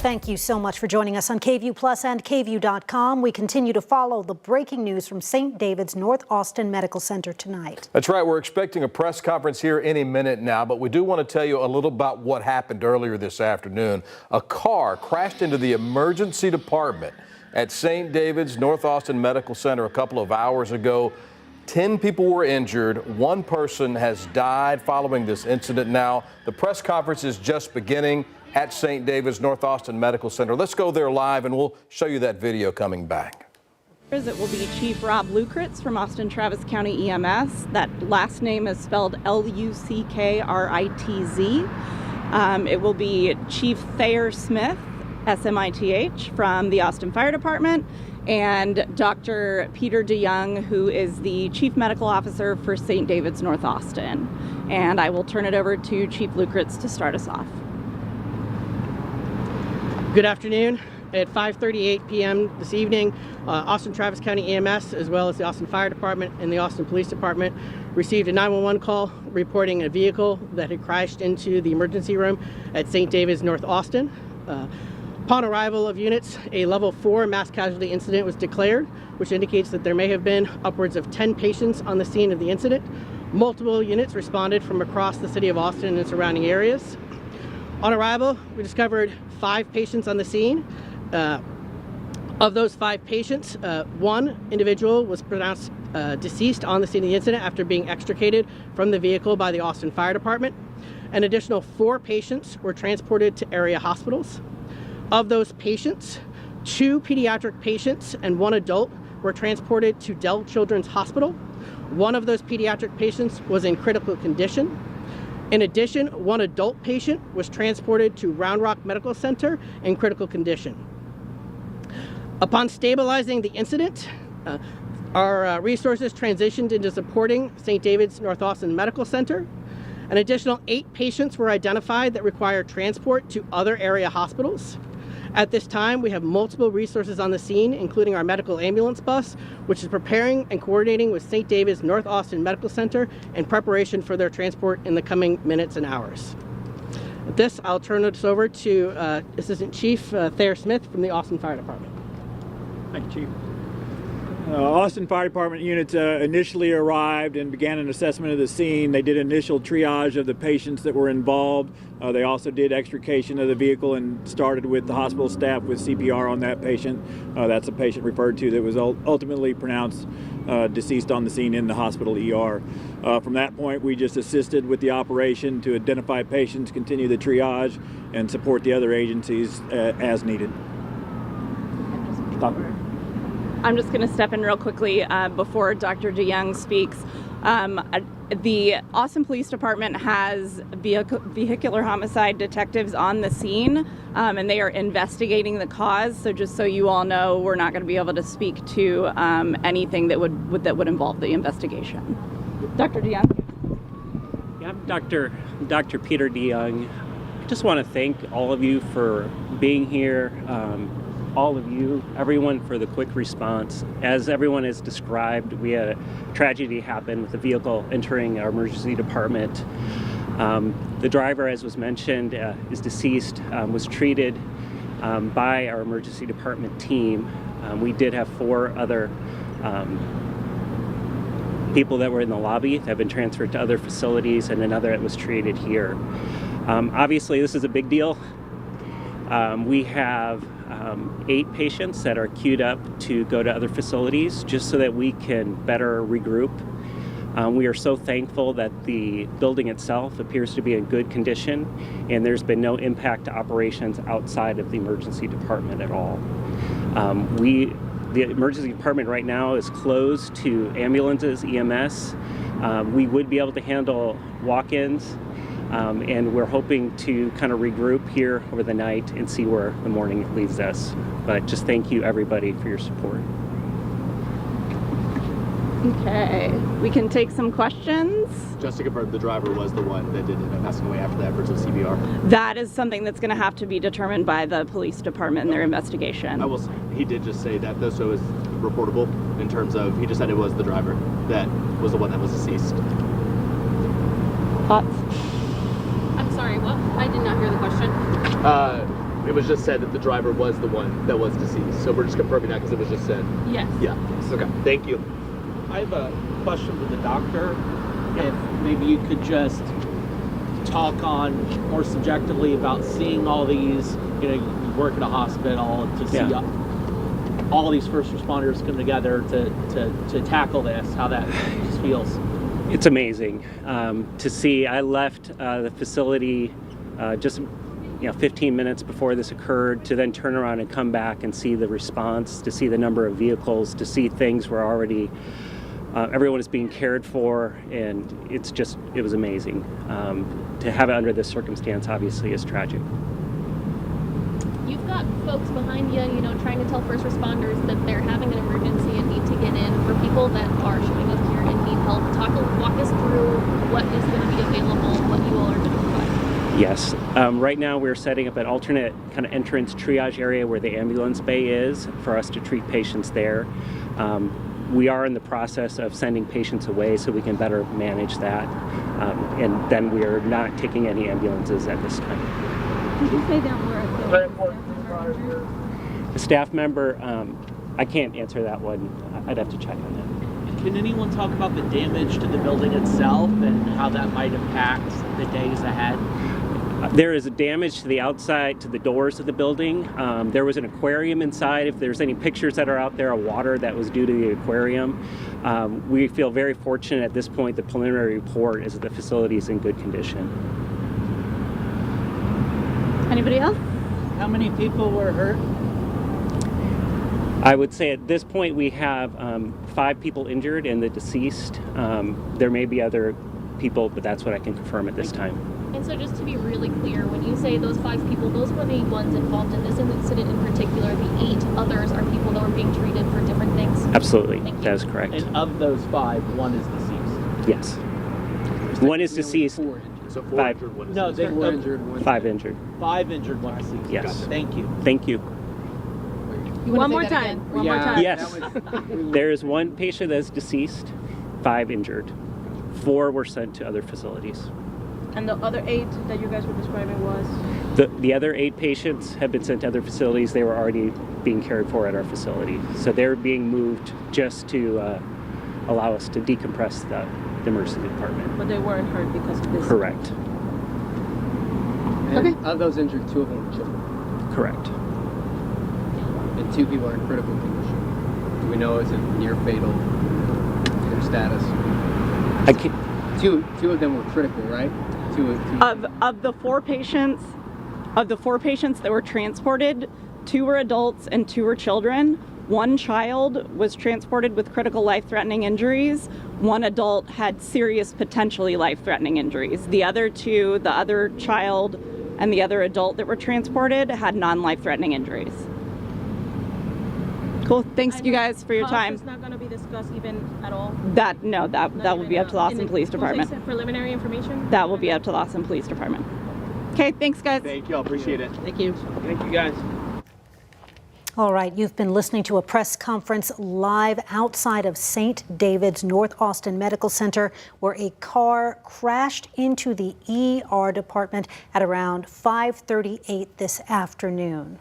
Thank you so much for joining us on KVUE Plus and KVUE.com. We continue to follow the breaking news from St. David's North Austin Medical Center tonight. That's right. We're expecting a press conference here any minute now, but we do want to tell you a little about what happened earlier this afternoon. A car crashed into the emergency department at St. David's North Austin Medical Center a couple of hours ago. 10 people were injured. One person has died following this incident. Now, the press conference is just beginning at St. David's North Austin Medical Center. Let's go there live and we'll show you that video coming back. It will be Chief Rob Lukritz from Austin Travis County EMS. That last name is spelled Luckritz. It will be Chief Thayer Smith, SMITH, from the Austin Fire Department, and Dr. Peter DeYoung, who is the Chief Medical Officer for St. David's North Austin. And I will turn it over to Chief Lukritz to start us off. Good afternoon. At 5:38 p.m. this evening, Austin Travis County EMS, as well as the Austin Fire Department and the Austin Police Department, received a 911 call reporting a vehicle that had crashed into the emergency room at St. David's North Austin. Upon arrival of units, a level 4 mass casualty incident was declared, which indicates that there may have been upwards of 10 patients on the scene of the incident. Multiple units responded from across the city of Austin and surrounding areas. On arrival, we discovered 5 patients on the scene. Of those 5 patients, one individual was pronounced deceased on the scene of the incident after being extricated from the vehicle by the Austin Fire Department. An additional 4 patients were transported to area hospitals. Of those patients, 2 pediatric patients and 1 adult were transported to Dell Children's Hospital. One of those pediatric patients was in critical condition. In addition, 1 adult patient was transported to Round Rock Medical Center in critical condition. Upon stabilizing the incident, our resources transitioned into supporting St. David's North Austin Medical Center. An additional 8 patients were identified that required transport to other area hospitals. At this time, we have multiple resources on the scene, including our medical ambulance bus, which is preparing and coordinating with St. David's North Austin Medical Center in preparation for their transport in the coming minutes and hours. With this, I'll turn this over to Assistant Chief Thayer Smith from the Austin Fire Department. Thank you, Chief. Austin Fire Department units initially arrived and began an assessment of the scene. They did initial triage of the patients that were involved. They also did extrication of the vehicle and started with the hospital staff with CPR on that patient. That's a patient referred to that was ultimately pronounced deceased on the scene in the hospital ER. From that point, we just assisted with the operation to identify patients, continue the triage, and support the other agencies as needed. I'm just going to step in real quickly before Dr. DeYoung speaks. The Austin Police Department has vehicular homicide detectives on the scene, and they are investigating the cause. So just so you all know, we're not going to be able to speak to anything that would involve the investigation. Dr. DeYoung. Yeah, I'm Dr. Peter DeYoung. I just want to thank all of you for being here. All of you, everyone, for the quick response. As everyone has described, we had a tragedy happen with a vehicle entering our emergency department. The driver, as was mentioned, is deceased, was treated by our emergency department team. We did have 4 other people that were in the lobby that have been transferred to other facilities, and another that was treated here. Obviously, this is a big deal. We have 8 patients that are queued up to go to other facilities just so that we can better regroup. We are so thankful that the building itself appears to be in good condition, and there's been no impact to operations outside of the emergency department at all. The emergency department right now is closed to ambulances, EMS. We would be able to handle walk-ins. And we're hoping to kind of regroup here over the night and see where the morning leads us. But just thank you, everybody, for your support. Okay, we can take some questions. Just to confirm, the driver was the one that did end up passing away after the efforts of CPR? That is something that's going to have to be determined by the police department in their investigation. I will say, he did just say that, though, so it's reportable in terms of, he just said it was the driver that was the one that was deceased. Thoughts? I'm sorry, what? I did not hear the question. It was just said that the driver was the one that was deceased. So we're just confirming that because it was just said. Yes. Yeah. Okay. Thank you. I have a question for the doctor. If maybe you could just talk on more subjectively about seeing all these, you work at a hospital to see all these first responders come together to tackle this, how that just feels. It's amazing to see. I left the facility just 15 minutes before this occurred, to then turn around and come back and see the response, to see the number of vehicles, to see things were already, everyone is being cared for, and it was amazing. To have it under this circumstance obviously is tragic. You've got folks behind you, trying to tell first responders that they're having an emergency and need to get in. For people that are showing up here and need help, walk us through what is going to be available, what you all are going to provide. Yes. Right now we're setting up an alternate kind of entrance triage area where the ambulance bay is for us to treat patients there. We are in the process of sending patients away so we can better manage that. And then we are not taking any ambulances at this time. Did you say that we're A staff member, I can't answer that one. I'd have to check on that. Can anyone talk about the damage to the building itself and how that might impact the days ahead? There is damage to the outside, to the doors of the building. There was an aquarium inside. If there's any pictures that are out there of water, that was due to the aquarium. We feel very fortunate at this point. The preliminary report is that the facility is in good condition. Anybody else? How many people were hurt? I would say at this point we have 5 people injured and the deceased. There may be other people, but that's what I can confirm at this time. And so just to be really clear, when you say those 5 people, those were the ones involved in this incident in particular. The 8 others are people that were being treated for different things? Absolutely, that is correct. And of those 5, one is deceased? Yes. One is deceased. So 4 5. injured, 1 is No, they were injured. 5 injured. 5 injured, 1 deceased. Yes. Thank you. Thank you. One more time. One more time. Yes. There is 1 patient that is deceased, 5 injured. 4 were sent to other facilities. And the other 8 that you guys were describing was? The other 8 patients have been sent to other facilities. They were already being cared for at our facility. So they're being moved just to allow us to decompress the emergency department. But they weren't hurt because of this? Correct. And of those injured, 2 of them were children. Correct. And 2 people are in critical condition. Do we know, is it near fatal, their status? I can't. 2 of them were critical, right? Of the 4 patients that were transported, 2 were adults and 2 were children. 1 child was transported with critical life-threatening injuries. 1 adult had serious, potentially life-threatening injuries. The other 2, the other child and the other adult that were transported, had non-life-threatening injuries. Cool. Thanks, you guys, for your time. It's not going to be discussed even at all? That will be up to the Austin Police Department. Preliminary information? That will be up to the Austin Police Department. Okay, thanks, guys. Thank you. I appreciate it. Thank you. Thank you, guys. All right, you've been listening to a press conference live outside of St. David's North Austin Medical Center, where a car crashed into the ER department at around 5:38 this afternoon.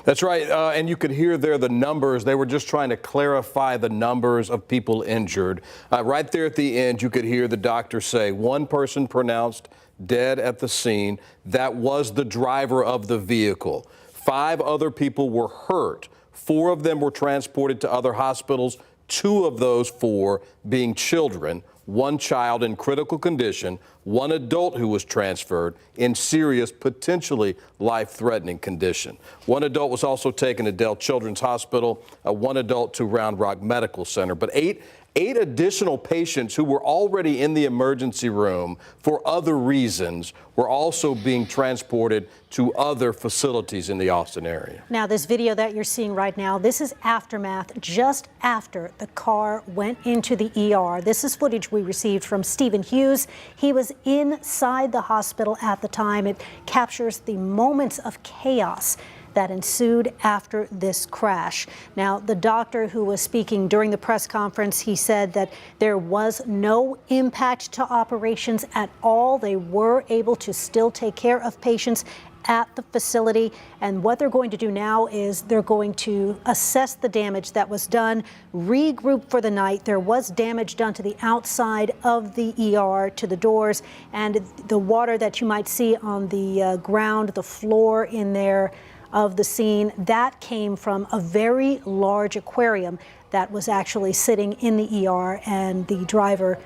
That's right, and you could hear there the numbers. They were just trying to clarify the numbers of people injured. Right there at the end, you could hear the doctor say 1 person pronounced dead at the scene. That was the driver of the vehicle. 5 other people were hurt. 4 of them were transported to other hospitals, 2 of those 4 being children, 1 child in critical condition, 1 adult who was transferred in serious, potentially life-threatening condition. 1 adult was also taken to Dell Children's Hospital, 1 adult to Round Rock Medical Center. But 8 additional patients who were already in the emergency room for other reasons were also being transported to other facilities in the Austin area. Now, this video that you're seeing right now, this is aftermath just after the car went into the ER. This is footage we received from Stephen Hughes. He was inside the hospital at the time. It captures the moments of chaos that ensued after this crash. Now, the doctor who was speaking during the press conference, he said that there was no impact to operations at all. They were able to still take care of patients at the facility. And what they're going to do now is they're going to assess the damage that was done, regroup for the night. There was damage done to the outside of the ER, to the doors, and the water that you might see on the ground, the floor in there of the scene, that came from a very large aquarium that was actually sitting in the ER, and the driver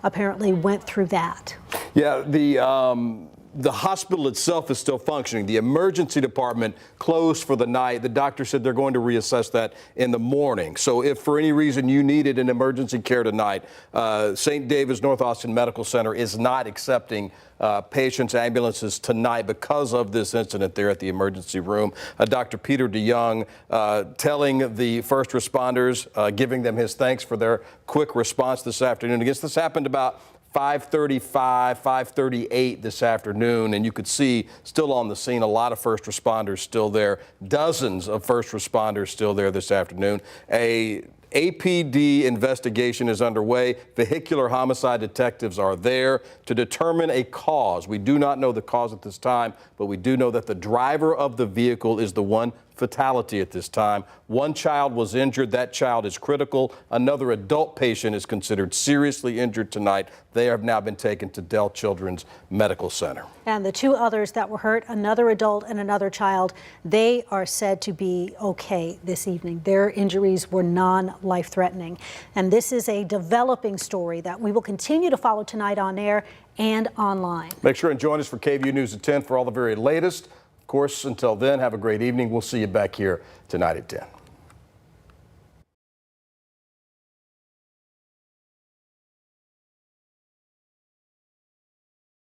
apparently went through that. Yeah, the hospital itself is still functioning. The emergency department closed for the night. The doctor said they're going to reassess that in the morning. So if for any reason you needed an emergency care tonight, St. David's North Austin Medical Center is not accepting patients, ambulances tonight because of this incident there at the emergency room. Dr. Peter DeYoung telling the first responders, giving them his thanks for their quick response this afternoon. I guess this happened about 5:35, 5:38 this afternoon, and you could see still on the scene a lot of first responders still there, dozens of first responders still there this afternoon. A APD investigation is underway. Vehicular homicide detectives are there to determine a cause. We do not know the cause at this time, but we do know that the driver of the vehicle is the one fatality at this time. One child was injured. That child is critical. Another adult patient is considered seriously injured tonight. They have now been taken to Dell Children's Medical Center. And the two others that were hurt, another adult and another child, they are said to be okay this evening. Their injuries were non-life-threatening. And this is a developing story that we will continue to follow tonight on air and online. Make sure and join us for KVUE News at 10 for all the very latest. Of course, until then, have a great evening. We'll see you back here tonight at 10.